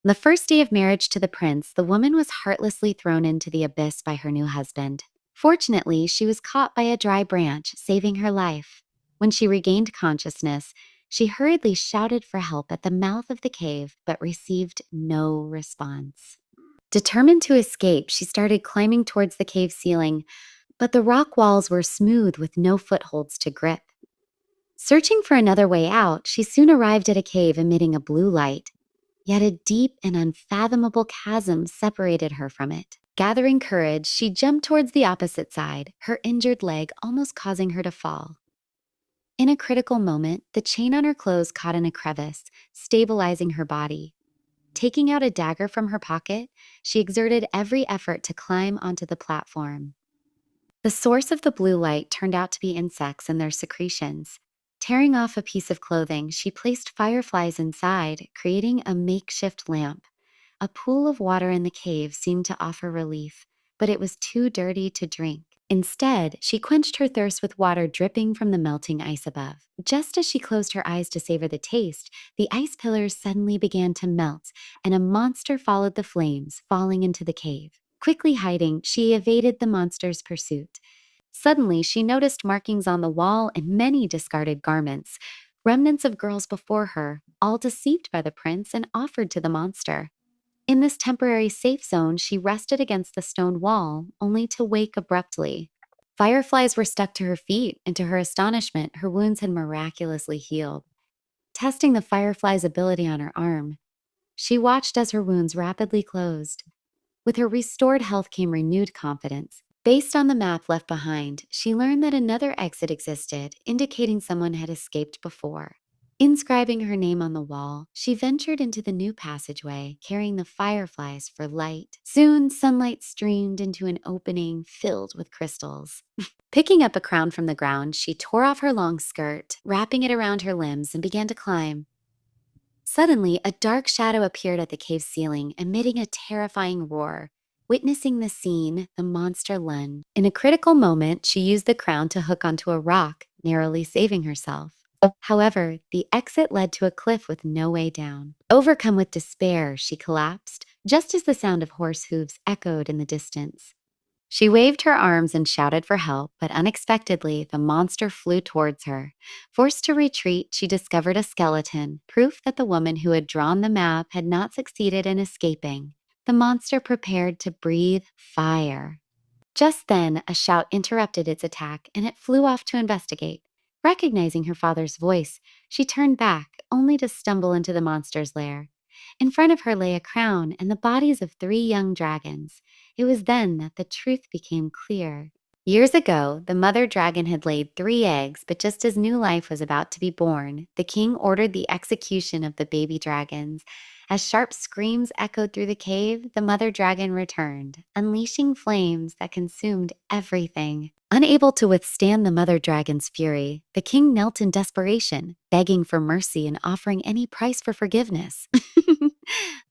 The first day of marriage to the prince, the woman was heartlessly thrown into the abyss by her new husband. Fortunately, she was caught by a dry branch, saving her life. When she regained consciousness, she hurriedly shouted for help at the mouth of the cave, but received no response. Determined to escape, she started climbing towards the cave ceiling, but the rock walls were smooth with no footholds to grip. Searching for another way out, she soon arrived at a cave emitting a blue light. Yet a deep and unfathomable chasm separated her from it. Gathering courage, she jumped towards the opposite side, her injured leg almost causing her to fall. In a critical moment, the chain on her clothes caught in a crevice, stabilizing her body. Taking out a dagger from her pocket, she exerted every effort to climb onto the platform. The source of the blue light turned out to be insects and their secretions. Tearing off a piece of clothing, she placed fireflies inside, creating a makeshift lamp. A pool of water in the cave seemed to offer relief, but it was too dirty to drink. Instead, she quenched her thirst with water dripping from the melting ice above. Just as she closed her eyes to savor the taste, the ice pillars suddenly began to melt, and a monster followed the flames, falling into the cave. Quickly hiding, she evaded the monster's pursuit. Suddenly, she noticed markings on the wall and many discarded garments, remnants of girls before her, all deceived by the prince and offered to the monster. In this temporary safe zone, she rested against the stone wall, only to wake abruptly. Fireflies were stuck to her feet, and to her astonishment, her wounds had miraculously healed. Testing the firefly's ability on her arm, she watched as her wounds rapidly closed. With her restored health came renewed confidence. Based on the map left behind, she learned that another exit existed, indicating someone had escaped before. Inscribing her name on the wall, she ventured into the new passageway, carrying the fireflies for light. Soon, sunlight streamed into an opening filled with crystals. Picking up a crown from the ground, she tore off her long skirt, wrapping it around her limbs, and began to climb. Suddenly, a dark shadow appeared at the cave ceiling, emitting a terrifying roar. Witnessing the scene, the monster lunged. In a critical moment, she used the crown to hook onto a rock, narrowly saving herself. However, the exit led to a cliff with no way down. Overcome with despair, she collapsed, just as the sound of horse hooves echoed in the distance. She waved her arms and shouted for help, but unexpectedly, the monster flew towards her. Forced to retreat, she discovered a skeleton, proof that the woman who had drawn the map had not succeeded in escaping. The monster prepared to breathe fire. Just then, a shout interrupted its attack, and it flew off to investigate. Recognizing her father's voice, she turned back, only to stumble into the monster's lair. In front of her lay a crown and the bodies of 3 young dragons. It was then that the truth became clear. Years ago, the mother dragon had laid 3 eggs, but just as new life was about to be born, the king ordered the execution of the baby dragons. As sharp screams echoed through the cave, the mother dragon returned, unleashing flames that consumed everything. Unable to withstand the mother dragon's fury, the king knelt in desperation, begging for mercy and offering any price for forgiveness.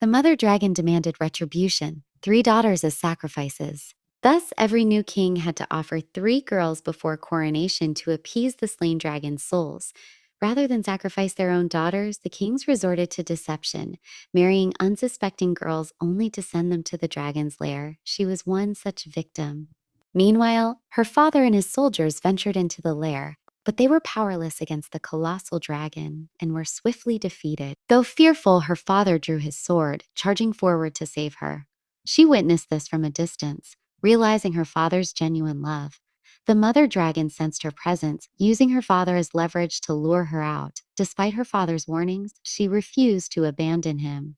The mother dragon demanded retribution, 3 daughters as sacrifices. Thus, every new king had to offer 3 girls before coronation to appease the slain dragon's souls. Rather than sacrifice their own daughters, the kings resorted to deception, marrying unsuspecting girls only to send them to the dragon's lair. She was one such victim. Meanwhile, her father and his soldiers ventured into the lair, but they were powerless against the colossal dragon and were swiftly defeated. Though fearful, her father drew his sword, charging forward to save her. She witnessed this from a distance, realizing her father's genuine love. The mother dragon sensed her presence, using her father as leverage to lure her out. Despite her father's warnings, she refused to abandon him.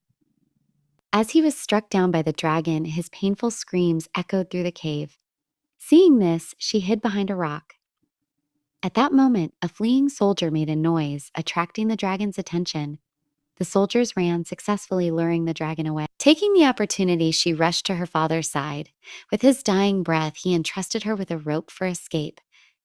As he was struck down by the dragon, his painful screams echoed through the cave. Seeing this, she hid behind a rock. At that moment, a fleeing soldier made a noise, attracting the dragon's attention. The soldiers ran, successfully luring the dragon away. Taking the opportunity, she rushed to her father's side. With his dying breath, he entrusted her with a rope for escape.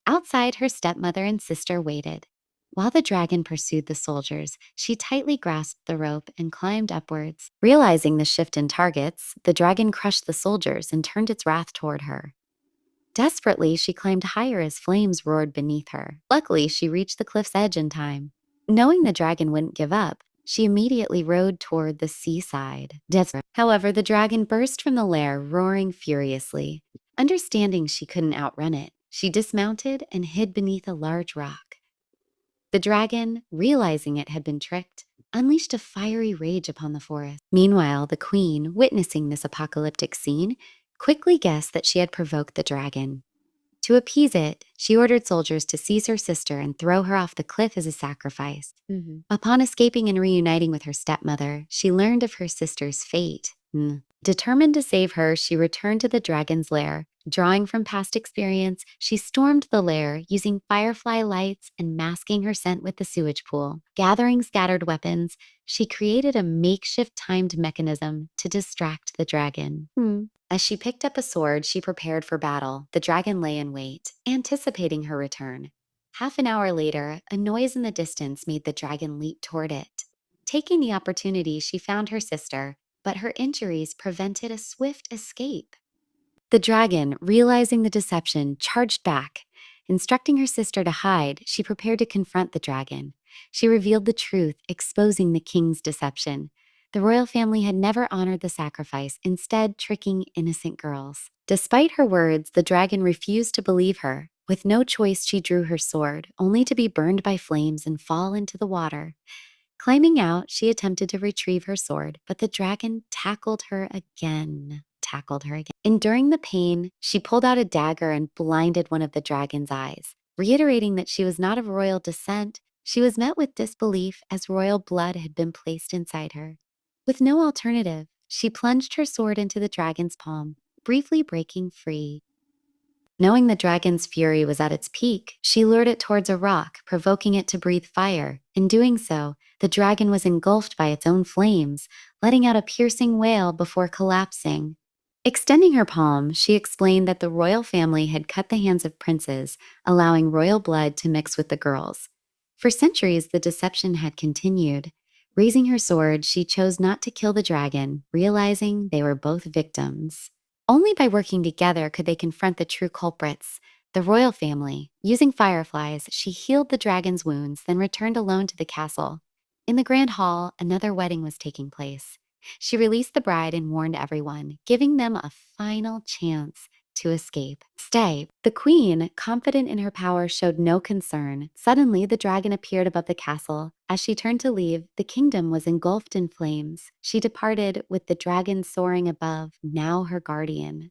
Outside, her stepmother and sister waited. While the dragon pursued the soldiers, she tightly grasped the rope and climbed upwards. Realizing the shift in targets, the dragon crushed the soldiers and turned its wrath toward her. Desperately, she climbed higher as flames roared beneath her. Luckily, she reached the cliff's edge in time. Knowing the dragon wouldn't give up, She immediately rowed toward the seaside desert. However, the dragon burst from the lair, roaring furiously. Understanding she couldn't outrun it, she dismounted and hid beneath a large rock. The dragon, realizing it had been tricked, unleashed a fiery rage upon the forest. Meanwhile, the queen, witnessing this apocalyptic scene, quickly guessed that she had provoked the dragon. To appease it, she ordered soldiers to seize her sister and throw her off the cliff as a sacrifice. Upon escaping and reuniting with her stepmother, she learned of her sister's fate. Determined to save her, she returned to the dragon's lair. Drawing from past experience, she stormed the lair, using firefly lights and masking her scent with the sewage pool. Gathering scattered weapons, she created a makeshift timed mechanism to distract the dragon. As she picked up a sword, she prepared for battle. The dragon lay in wait, anticipating her return. Half an hour later, a noise in the distance made the dragon leap toward it. Taking the opportunity, she found her sister, but her injuries prevented a swift escape. The dragon, realizing the deception, charged back. Instructing her sister to hide, she prepared to confront the dragon. She revealed the truth, exposing the king's deception. The royal family had never honored the sacrifice, instead tricking innocent girls. Despite her words, the dragon refused to believe her. With no choice, she drew her sword, only to be burned by flames and fall into the water. Climbing out, she attempted to retrieve her sword, but the dragon tackled her again. Enduring the pain, she pulled out a dagger and blinded one of the dragon's eyes. Reiterating that she was not of royal descent, she was met with disbelief as royal blood had been placed inside her. With no alternative, she plunged her sword into the dragon's palm, briefly breaking free. Knowing the dragon's fury was at its peak, she lured it towards a rock, provoking it to breathe fire. In doing so, the dragon was engulfed by its own flames, letting out a piercing wail before collapsing. Extending her palm, she explained that the royal family had cut the hands of princes, allowing royal blood to mix with the girls. For centuries, the deception had continued. Raising her sword, she chose not to kill the dragon, realizing they were both victims. Only by working together could they confront the true culprits, the royal family. Using fireflies, she healed the dragon's wounds, then returned alone to the castle. In the grand hall, another wedding was taking place. She released the bride and warned everyone, giving them a final chance to escape. Stay. The queen, confident in her power, showed no concern. Suddenly, the dragon appeared above the castle. As she turned to leave, the kingdom was engulfed in flames. She departed with the dragon soaring above, now her guardian.